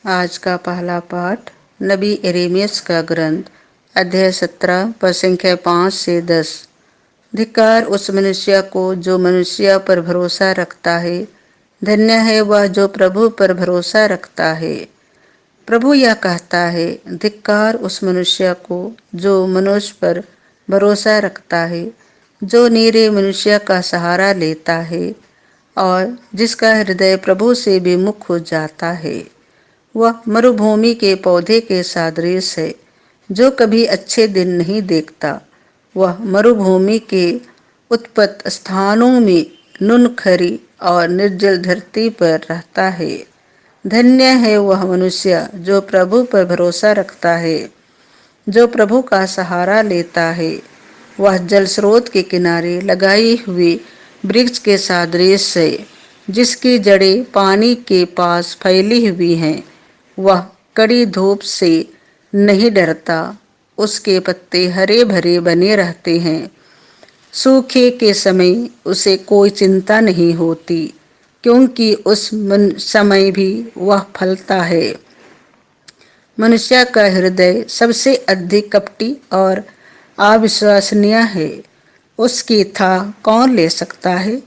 आज का पहला पाठ नबी यिर्मयाह का ग्रंथ अध्याय 17 पद संख्या 5 से 10। धिक्कार उस मनुष्य को जो मनुष्य पर भरोसा रखता है, धन्य है वह जो प्रभु पर भरोसा रखता है। प्रभु यह कहता है, धिक्कार उस मनुष्य को जो मनुष्य पर भरोसा रखता है, जो नीरे मनुष्य का सहारा लेता है और जिसका हृदय प्रभु से विमुख हो जाता है। वह मरुभूमि के पौधे के सदृश है, जो कभी अच्छे दिन नहीं देखता। वह मरुभूमि के उत्पत स्थानों में नूनखरी और निर्जल धरती पर रहता है। धन्य है वह मनुष्य जो प्रभु पर भरोसा रखता है, जो प्रभु का सहारा लेता है। वह जल स्रोत के किनारे लगाई हुई वृक्ष के सदृश है, जिसकी जड़ें पानी के पास फैली हुई हैं। वह कड़ी धूप से नहीं डरता, उसके पत्ते हरे भरे बने रहते हैं। सूखे के समय उसे कोई चिंता नहीं होती, क्योंकि उस समय भी वह फलता है। मनुष्य का हृदय सबसे अधिक कपटी और अविश्वसनीय है, उसकी था कौन ले सकता है।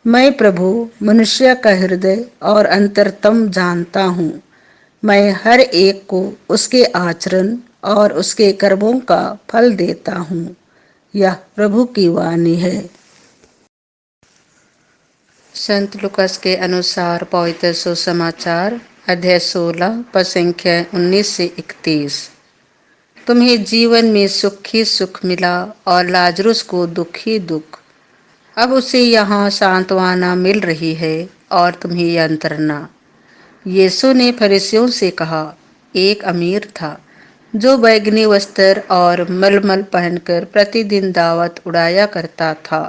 मैं प्रभु मनुष्य का हृदय और अंतरतम जानता हूँ। मैं हर एक को उसके आचरण और उसके कर्मों का फल देता हूँ। यह प्रभु की वाणी है। संत लूकास के अनुसार पवित्र सुसमाचार अध्याय 16 पद संख्या 19 से 31। तुम्हें जीवन में सुख ही सुख मिला और लाजरुस को दुख ही दुख। अब उसे यहाँ सांत्वना मिल रही है और तुम्हें यंत्रणा। यीशु ने फरीसियों से कहा, एक अमीर था जो बैंगनी वस्त्र और मलमल पहनकर प्रतिदिन दावत उड़ाया करता था।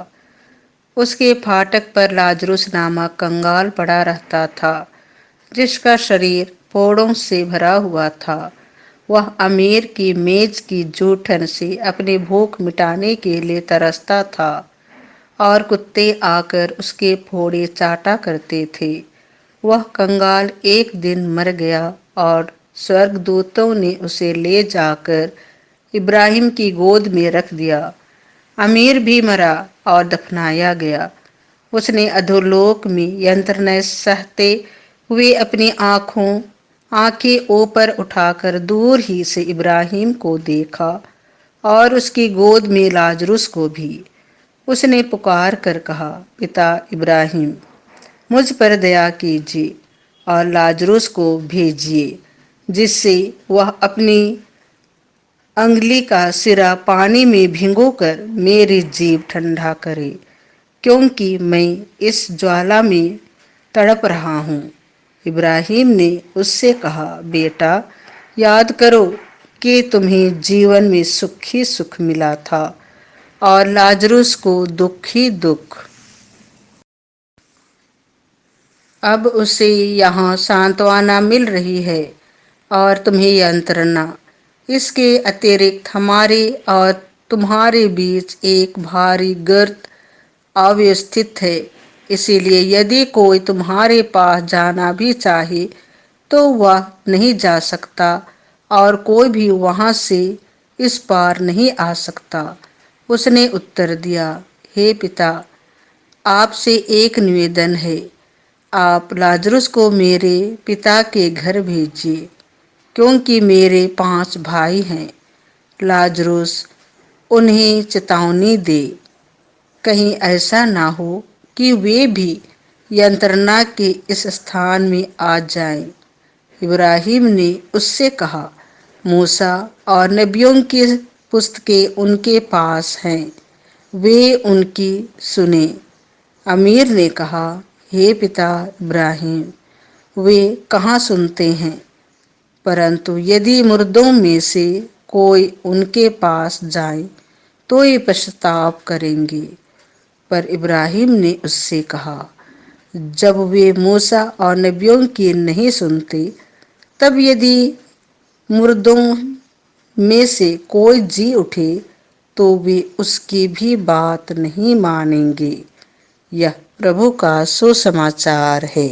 उसके फाटक पर लाजरुस नामक कंगाल पड़ा रहता था, जिसका शरीर फोड़ों से भरा हुआ था। वह अमीर की मेज की जूठन से अपनी भूख मिटाने के लिए तरसता था और कुत्ते आकर उसके फोड़े चाटा करते थे। वह कंगाल एक दिन मर गया और स्वर्गदूतों ने उसे ले जाकर इब्राहिम की गोद में रख दिया। अमीर भी मरा और दफनाया गया। उसने अधोलोक में यंत्रणा सहते हुए अपनी आंखें ऊपर उठाकर दूर ही से इब्राहिम को देखा और उसकी गोद में लाजरुस को भी। उसने पुकार कर कहा, पिता इब्राहिम, मुझ पर दया कीजिए और लाजरुस को भेजिए, जिससे वह अपनी अंगुली का सिरा पानी में भिगोकर मेरी जीभ ठंडा करे, क्योंकि मैं इस ज्वाला में तड़प रहा हूँ। इब्राहिम ने उससे कहा, बेटा, याद करो कि तुम्हें जीवन में सुख ही सुख मिला था और लाजरुस को दुख ही दुख। अब उसे यहाँ सांत्वना मिल रही है और तुम्हें यंत्रणा। इसके अतिरिक्त हमारे और तुम्हारे बीच एक भारी गर्त अव्यवस्थित है। इसीलिए यदि कोई तुम्हारे पास जाना भी चाहे तो वह नहीं जा सकता और कोई भी वहां से इस पार नहीं आ सकता। उसने उत्तर दिया, हे पिता, आपसे एक निवेदन है। आप लाजरुस को मेरे पिता के घर भेजिए, क्योंकि मेरे 5 भाई हैं। लाजरुस उन्हें चेतावनी दे, कहीं ऐसा ना हो कि वे भी यंत्रणा के इस स्थान में आ जाएं। इब्राहिम ने उससे कहा, मूसा और नबियों की पुस्तकें उनके पास हैं, वे उनकी सुने। अमीर ने कहा, हे पिता इब्राहिम, वे कहाँ सुनते हैं, परंतु यदि मुर्दों में से कोई उनके पास जाए तो ये पश्चाताप करेंगे। पर इब्राहिम ने उससे कहा, जब वे मूसा और नबियों की नहीं सुनते, तब यदि मुर्दों में से कोई जी उठे तो वे उसकी भी बात नहीं मानेंगे। यह प्रभु का सुसमाचार है।